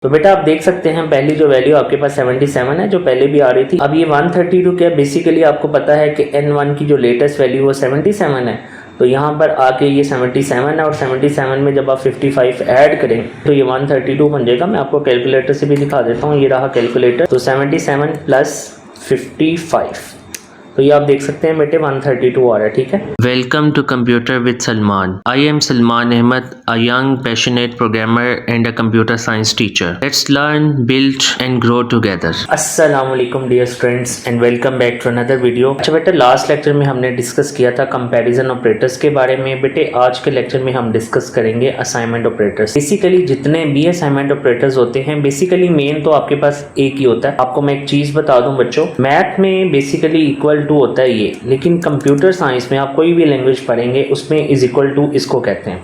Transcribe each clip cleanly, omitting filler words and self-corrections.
तो बेटा आप देख सकते हैं पहली जो वैल्यू आपके पास 77 है जो पहले भी आ रही थी। अब ये 132 क्या बेसिकली आपको पता है कि n1 की जो लेटेस्ट वैल्यू वो 77 है, तो यहाँ पर आके ये 77 है और 77 में जब आप 55 ऐड करें तो ये 132 बन जाएगा। मैं आपको कैलकुलेटर से भी दिखा देता हूँ, ये रहा कैलकुलेटर। तो 77 प्लस 55, तो ये आप देख सकते हैं बेटे 132 आ रहा है, ठीक है। Welcome to Computer with Salman. I am Salman Ahmed, a young passionate programmer and a computer science teacher. Let's learn, build and grow together. अस्सलामुअलैकुम dear students and welcome back to another video. अच्छा बेटे last lecture में हमने discuss किया था comparison operators के बारे में। बेटे आज के लेक्चर में हम डिस्कस करेंगे असाइनमेंट ऑपरेटर्स। बेसिकली जितने भी असाइनमेंट ऑपरेटर्स होते हैं बेसिकली मेन तो आपके पास एक ही होता है। आपको मैं एक चीज बता दूं बच्चों, मैथ में बेसिकली इक्वल टू होता है ये, लेकिन कंप्यूटर साइंस में आप कोई भी लैंग्वेज पढ़ेंगे उसमें इज इक्वल टू इसको कहते हैं।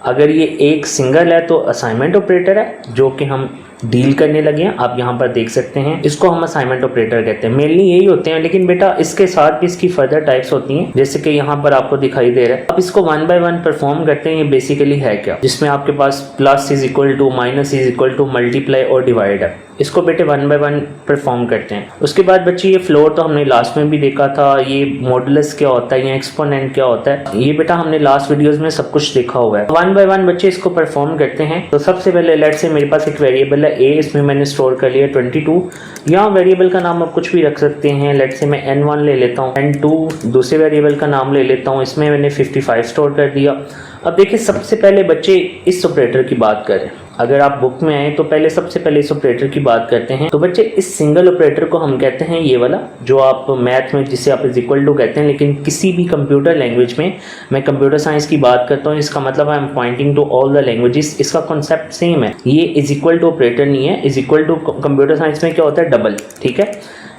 अगर ये एक सिंगल है तो असाइनमेंट ऑपरेटर है जो कि हम डील करने लगे हैं। आप यहाँ पर देख सकते हैं इसको हम असाइनमेंट ऑपरेटर कहते हैं। मेनली यही होते हैं, लेकिन बेटा इसके साथ भी इसकी फर्दर टाइप्स होती हैं, जैसे कि यहाँ पर आपको दिखाई दे रहा है। अब इसको वन बाय वन परफॉर्म करते हैं। ये बेसिकली है क्या, जिसमें आपके पास plus is equal to, minus is equal to, multiply और डिवाइड है। इसको बेटे वन बाय वन परफॉर्म करते हैं। उसके बाद बच्चे ये फ्लोर तो हमने लास्ट में भी देखा था, ये मॉडुलस क्या होता है या एक्सपोनेंट क्या होता है, ये बेटा हमने लास्ट वीडियोस में सब कुछ देखा हुआ है। वन बाय वन बच्चे इसको परफॉर्म करते हैं। तो सबसे पहले लेट से मेरे पास एक वेरिएबल है ए, इसमें मैंने स्टोर कर लिया 22। यहाँ वेरिएबल का नाम आप कुछ भी रख सकते हैं। लेट से मैं n1 ले लेता हूँ, n2 दूसरे वेरिएबल का नाम ले लेता हूँ, इसमें मैंने 55 स्टोर कर दिया। अब देखिए सबसे पहले बच्चे इस ऑपरेटर की बात करें, अगर आप बुक में आए तो पहले सबसे पहले इस ऑपरेटर की बात करते हैं। तो बच्चे इस सिंगल ऑपरेटर को हम कहते हैं ये वाला, जो आप मैथ में जिसे आप इज इक्वल टू कहते हैं, लेकिन किसी भी कंप्यूटर लैंग्वेज में, मैं कंप्यूटर साइंस की बात करता हूँ, इसका मतलब I am pointing to all the languages, इसका कॉन्सेप्ट सेम है। ये इज इक्वल टू ऑपरेटर नहीं है, is equal to computer science में क्या होता है, डबल, ठीक है।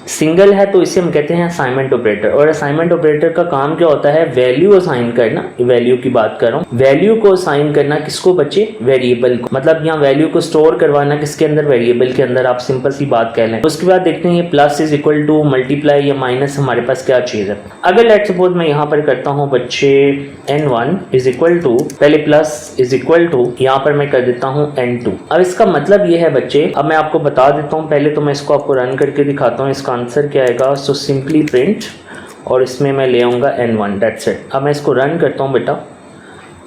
सिंगल है तो इसे हम कहते हैं असाइनमेंट ऑपरेटर। और असाइनमेंट ऑपरेटर का काम क्या होता है, वैल्यू असाइन करना। वैल्यू की बात कर रहा हूँ, वैल्यू को असाइन करना किसको बच्चे, वेरिएबल को। मतलब यहाँ वैल्यू को स्टोर करवाना किसके अंदर, वेरिएबल के अंदर। आप सिंपल सी बात कह लें। उसके बाद देखते हैं ये plus is equal to, multiply या माइनस हमारे पास क्या चीज है। अगर लेट सपोज मैं यहाँ पर करता हूँ बच्चे n1 इज इक्वल टू, पहले प्लस इज इक्वल टू, यहाँ पर मैं कर देता हूँ n2। अब इसका मतलब ये है बच्चे, अब मैं आपको बता देता हूँ, पहले तो मैं इसको आपको रन करके दिखाता हूँ। इसका आंसर क्या आएगा, सो सिंपली प्रिंट, और इसमें मैं ले आऊँगा n1, दैट्स इट। अब मैं इसको रन करता हूँ बेटा,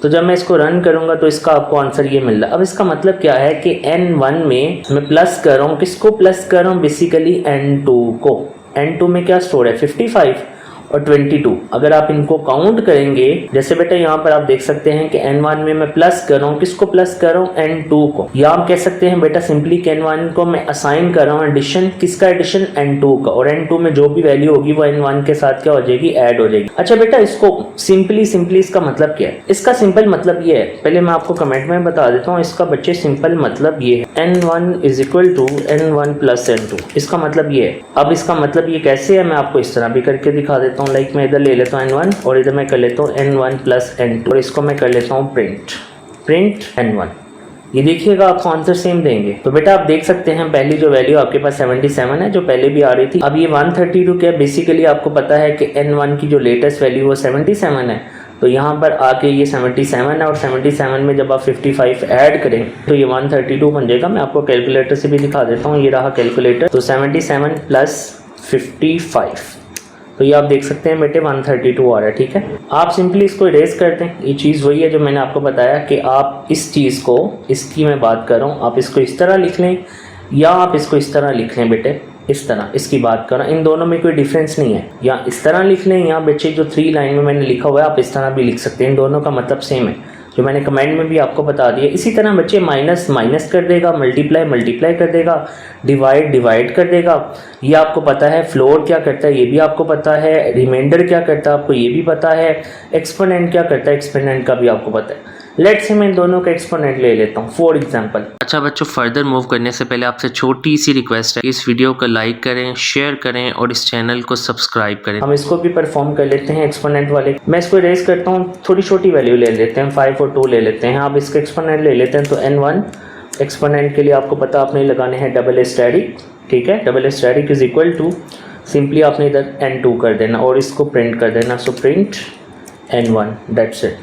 तो जब मैं इसको रन करूंगा तो इसका आपको आंसर ये मिल रहा है। अब इसका मतलब क्या है कि n1 में मैं प्लस कर रहा हूँ, किसको प्लस कर रहा हूँ, बेसिकली n2 को। n2 में क्या स्टोर है, 55 और 22। अगर आप इनको काउंट करेंगे, जैसे बेटा यहाँ पर आप देख सकते हैं कि n1 में मैं प्लस कर रहा हूँ, किसको प्लस कर रहा हूँ, n2 को। या आप कह सकते हैं बेटा सिंपली कि n1 को मैं असाइन कर रहा हूँ एडिशन, किसका एडिशन, n2 का। और n2 में जो भी वैल्यू होगी वो n1 के साथ क्या हो जाएगी, ऐड हो जाएगी। अच्छा बेटा इसको सिंपली इसका मतलब क्या है, इसका सिंपल मतलब ये है, पहले मैं आपको कमेंट में बता देता हूँ। इसका बच्चे सिंपल मतलब ये है, n1 is equal to n1 plus n2। इसका मतलब ये है। अब इसका मतलब ये कैसे है, मैं आपको इस तरह भी करके दिखा देता हूँ। लाइक मैं इधर ले लेता हूँ n1 और इधर मैं कर लेता हूँ n1 प्लस n2, और इसको मैं कर लेता हूँ प्रिंट n1। ये देखिएगा आपको आंसर सेम देंगे। तो बेटा आप देख सकते हैं पहली जो वैल्यू आपके पास 77 है जो पहले भी आ रही थी। अब ये 132 क्या, बेसिकली आपको पता है कि n1 की जो लेटेस्ट वैल्यू वो 77 है, तो यहाँ पर आके ये 77 है और 77 में जब आप 55 ऐड करें तो ये 132 बन जाएगा। मैं आपको कैलकुलेटर से भी दिखा देता हूँ, ये रहा कैलकुलेटर। तो 77 प्लस 55, तो ये आप देख सकते हैं बेटे 132 आ रहा है, ठीक है। आप सिंपली इसको इरेज करते हैं। ये चीज़ वही है जो मैंने आपको बताया कि आप इस चीज़ को, इसकी मैं बात कर रहा हूँ, आप इसको इस तरह लिख लें या आप इसको इस तरह लिख लें बेटे, इस तरह इसकी बात कर रहा हूँ। इन दोनों में कोई डिफरेंस नहीं है। या इस तरह लिख लें, या बच्चे जो 3 लाइन में मैंने लिखा हुआ है आप इस तरह भी लिख सकते हैं। इन दोनों का मतलब सेम है, जो मैंने कमेंट में भी आपको बता दिया। इसी तरह बच्चे माइनस माइनस कर देगा, मल्टीप्लाई कर देगा, डिवाइड कर देगा। ये आपको पता है। फ्लोर क्या करता है ये भी आपको पता है, रिमाइंडर क्या करता है आपको ये भी पता है, एक्सपोनेंट क्या करता है एक्सपोनेंट का भी आपको पता है। लेट्स से मैं इन दोनों का एक्सपोनेंट ले लेता हूँ फॉर एग्जांपल। अच्छा बच्चों, फर्दर मूव करने से पहले आपसे छोटी सी रिक्वेस्ट है, इस वीडियो को लाइक करें, शेयर करें और इस चैनल को सब्सक्राइब करें। हम इसको भी परफॉर्म कर लेते हैं एक्सपोनेंट वाले। मैं इसको इरेज करता हूँ, थोड़ी छोटी वैल्यू ले लेते हैं, 5 और 2 ले लेते हैं। आप इसका एक्सपोनेंट ले लेते हैं, तो n1 एक्सपोनेंट के लिए आपको पता आपने लगाने हैं डबल स्टैटिक, ठीक है। Double static is equal to, simply आपने इधर n2 कर देना और इसको प्रिंट कर देना। So print n1, that's it.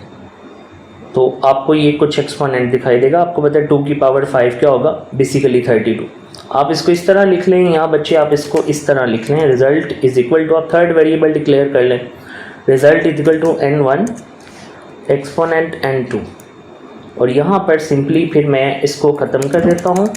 तो आपको ये कुछ एक्सपोनेंट दिखाई देगा। आपको पता है 2 की पावर 5 क्या होगा, बेसिकली 32। आप इसको इस तरह लिख लें, यहाँ बच्चे आप इसको इस तरह लिख लें, रिजल्ट इज इक्वल टू, आप थर्ड वेरिएबल डिक्लेयर कर लें, result is equal to n1 exponent n2। और यहाँ पर सिंपली फिर मैं इसको ख़त्म कर देता हूँ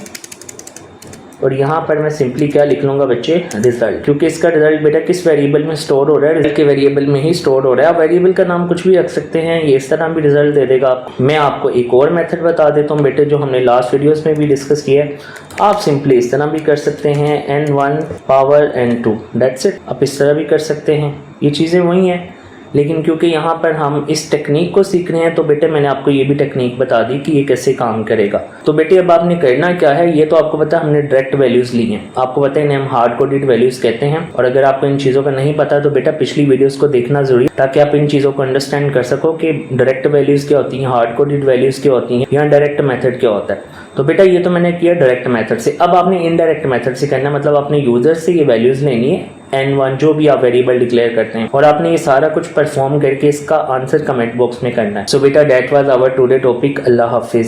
और यहाँ पर मैं सिंपली क्या लिख लूँगा बच्चे, रिजल्ट, क्योंकि इसका रिजल्ट बेटा किस वेरिएबल में स्टोर हो रहा है, रिजल्ट के वेरिएबल में ही स्टोर हो रहा है। आप वेरिएबल का नाम कुछ भी रख सकते हैं, ये इस तरह भी रिजल्ट दे देगा। मैं आपको एक और मेथड बता देता हूँ बेटे, जो हमने लास्ट वीडियोस में भी डिस्कस किया है। आप सिंपली इस तरह भी कर सकते हैं, n1 power n2, that's it. आप इस तरह भी कर सकते हैं, ये चीज़ें वही हैं, लेकिन क्योंकि यहाँ पर हम इस टेक्निक को सीख रहे हैं तो बेटे मैंने आपको ये भी टेक्निक बता दी कि ये कैसे काम करेगा। तो बेटे अब आपने करना क्या है, ये तो आपको पता है हमने डायरेक्ट वैल्यूज़ ली हैं, आपको पता है इन्हें हम हार्ड कोडेड वैल्यूज़ कहते हैं। और अगर आपको इन चीज़ों का नहीं पता तो बेटा पिछली वीडियोज़ को देखना ज़रूरी, ताकि आप इन चीज़ों को अंडरस्टैंड कर सको कि डायरेक्ट वैल्यूज़ क्या होती हैं, हार्ड कोडेड वैल्यूज़ क्या होती हैं, या डायरेक्ट मेथड क्या होता है। तो बेटा ये तो मैंने किया डायरेक्ट मेथड से। अब आपने इनडायरेक्ट मेथड से करना, मतलब आपने यूज़र से ये वैल्यूज़ लेनी है, n1 जो भी आप वेरिएबल डिक्लेयर करते हैं, और आपने ये सारा कुछ परफॉर्म करके इसका आंसर कमेंट बॉक्स में करना है। सो बेटा that was our today topic. अल्लाह हाफिज़।